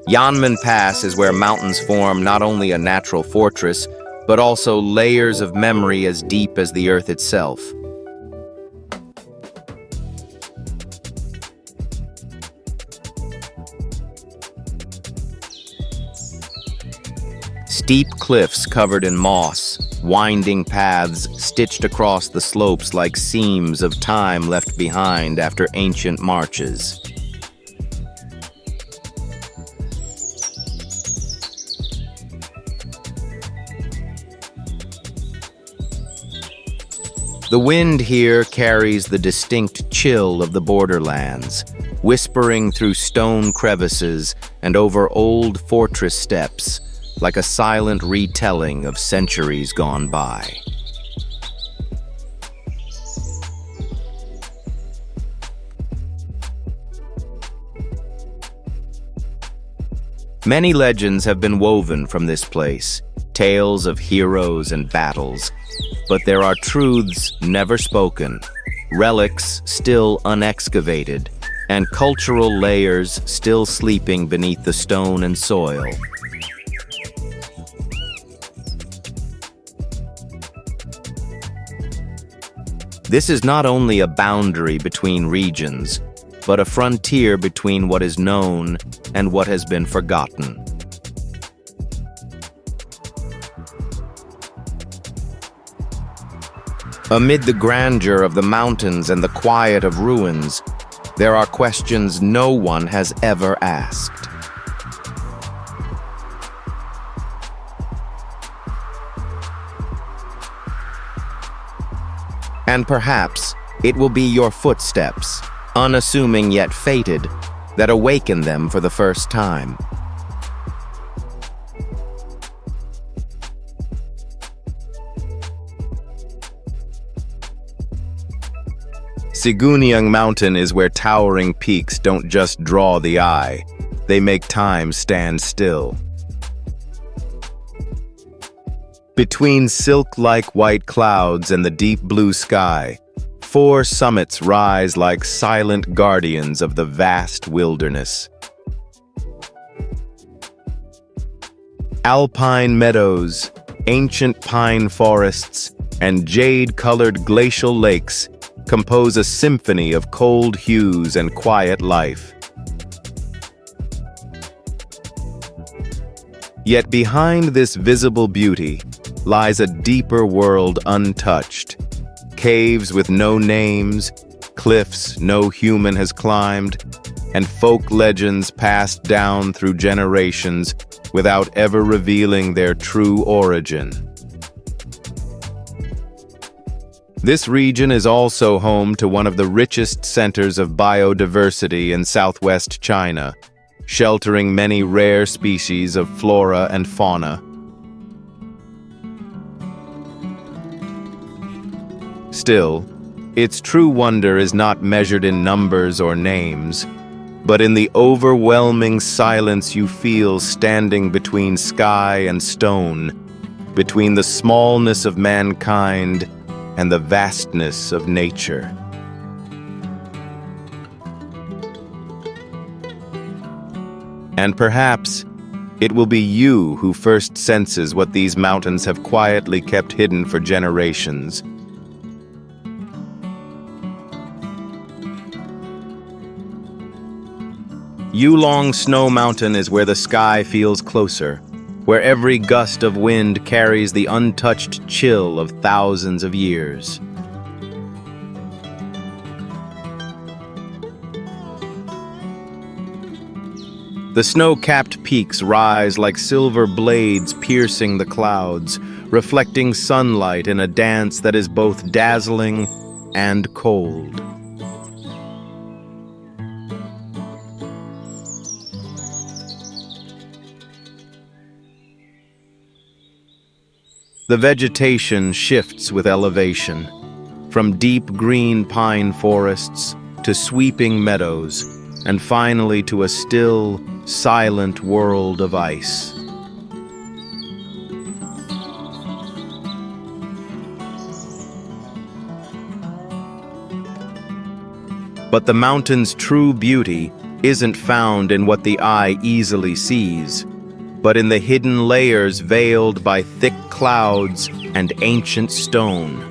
Yanmen Pass is where mountains form not only a natural fortress, but also layers of memory as deep as the earth itself. Steep cliffs covered in moss, winding paths stitched across the slopes like seams of time left behind after ancient marches. The wind here carries the distinct chill of the borderlands, whispering through stone crevices and over old fortress steps, like a silent retelling of centuries gone by. Many legends have been woven from this place, tales of heroes and battles, but there are truths never spoken, relics still unexcavated, and cultural layers still sleeping beneath the stone and soil. This is not only a boundary between regions, but a frontier between what is known and what has been forgotten. Amid the grandeur of the mountains and the quiet of ruins, there are questions no one has ever asked. And perhaps it will be your footsteps, unassuming yet fated, that awaken them for the first time. Ningguang Mountain is where towering peaks don't just draw the eye, they make time stand still. Between silk-like white clouds and the deep blue sky, 4 summits rise like silent guardians of the vast wilderness. Alpine meadows, ancient pine forests, and jade-colored glacial lakes compose a symphony of cold hues and quiet life. Yet behind this visible beauty lies a deeper world untouched. Caves with no names, cliffs no human has climbed, and folk legends passed down through generations without ever revealing their true origin. This region is also home to one of the richest centers of biodiversity in southwest China, sheltering many rare species of flora and fauna. Still, its true wonder is not measured in numbers or names, but in the overwhelming silence you feel standing between sky and stone, between the smallness of mankind and the vastness of nature. And perhaps it will be you who first senses what these mountains have quietly kept hidden for generations. Yulong Snow Mountain is where the sky feels closer, where every gust of wind carries the untouched chill of thousands of years. The snow-capped peaks rise like silver blades piercing the clouds, reflecting sunlight in a dance that is both dazzling and cold. The vegetation shifts with elevation, from deep green pine forests to sweeping meadows, and finally to a still, silent world of ice. But the mountain's true beauty isn't found in what the eye easily sees, but in the hidden layers veiled by thick clouds and ancient stone.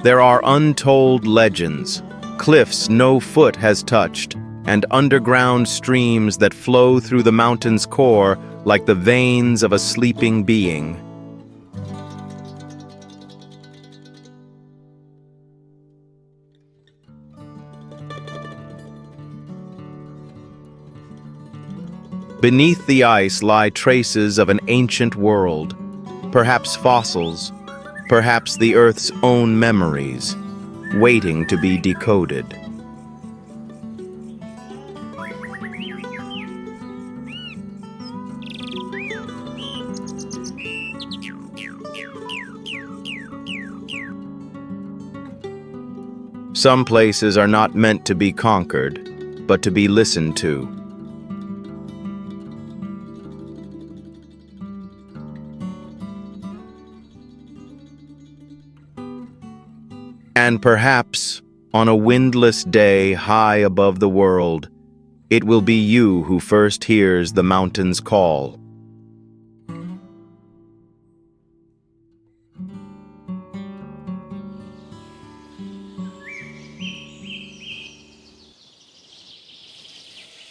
There are untold legends, cliffs no foot has touched, and underground streams that flow through the mountain's core like the veins of a sleeping being. Beneath the ice lie traces of an ancient world, perhaps fossils, perhaps the Earth's own memories, waiting to be decoded. Some places are not meant to be conquered, but to be listened to. And perhaps, on a windless day high above the world, it will be you who first hears the mountain's call.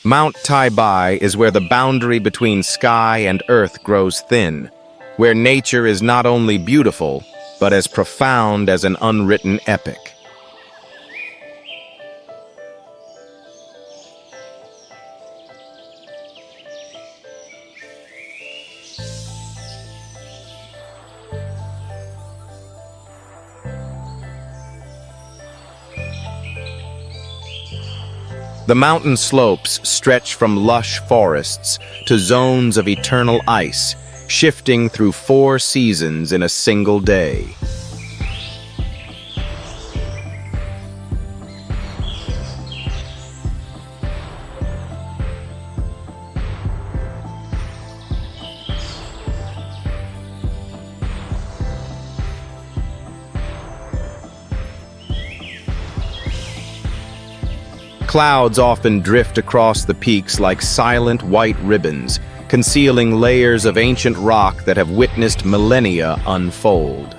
Mount Taibi is where the boundary between sky and earth grows thin, where nature is not only beautiful, but as profound as an unwritten epic. The mountain slopes stretch from lush forests to zones of eternal ice, shifting through 4 seasons in a single day. Clouds often drift across the peaks like silent white ribbons, concealing layers of ancient rock that have witnessed millennia unfold.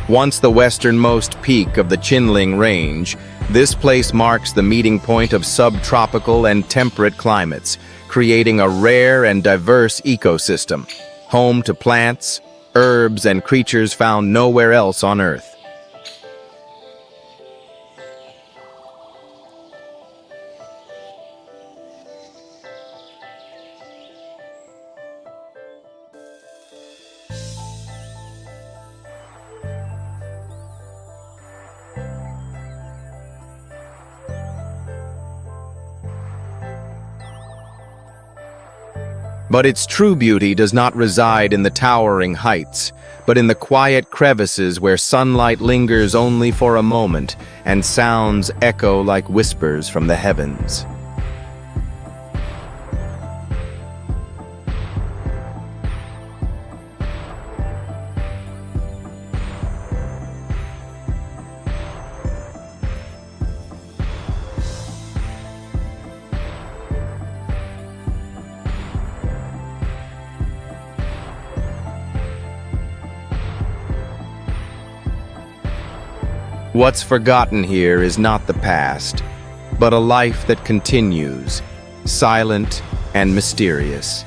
Once the westernmost peak of the Qinling Range, this place marks the meeting point of subtropical and temperate climates, creating a rare and diverse ecosystem, home to plants, herbs, and creatures found nowhere else on Earth. But its true beauty does not reside in the towering heights, but in the quiet crevices where sunlight lingers only for a moment and sounds echo like whispers from the heavens. What's forgotten here is not the past, but a life that continues, silent and mysterious.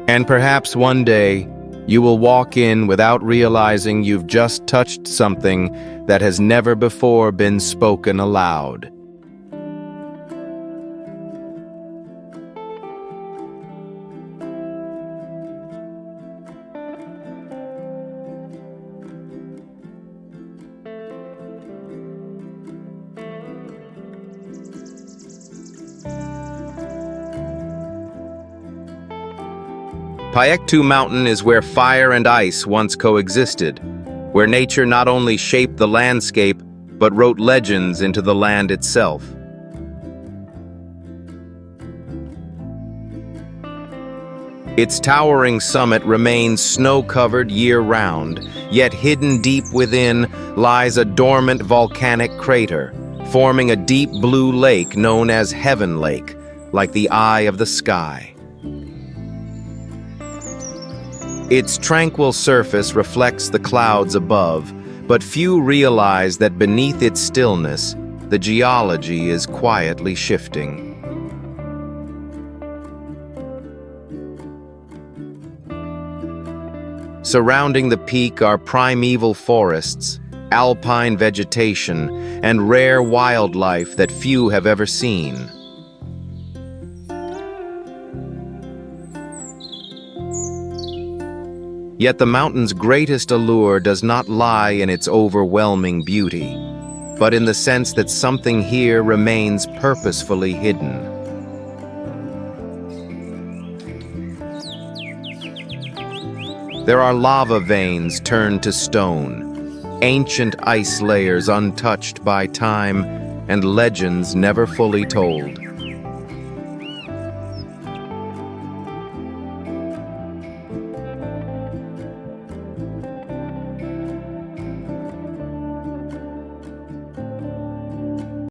And perhaps one day, You will walk in without realizing you've just touched something that has never before been spoken aloud. Pyaku Mountain is where fire and ice once coexisted, where nature not only shaped the landscape, but wrote legends into the land itself. Its towering summit remains snow-covered year-round, yet hidden deep within lies a dormant volcanic crater, forming a deep blue lake known as Heaven Lake, like the eye of the sky. Its tranquil surface reflects the clouds above, but few realize that beneath its stillness, the geology is quietly shifting. Surrounding the peak are primeval forests, alpine vegetation, and rare wildlife that few have ever seen. Yet the mountain's greatest allure does not lie in its overwhelming beauty, but in the sense that something here remains purposefully hidden. There are lava veins turned to stone, ancient ice layers untouched by time, and legends never fully told.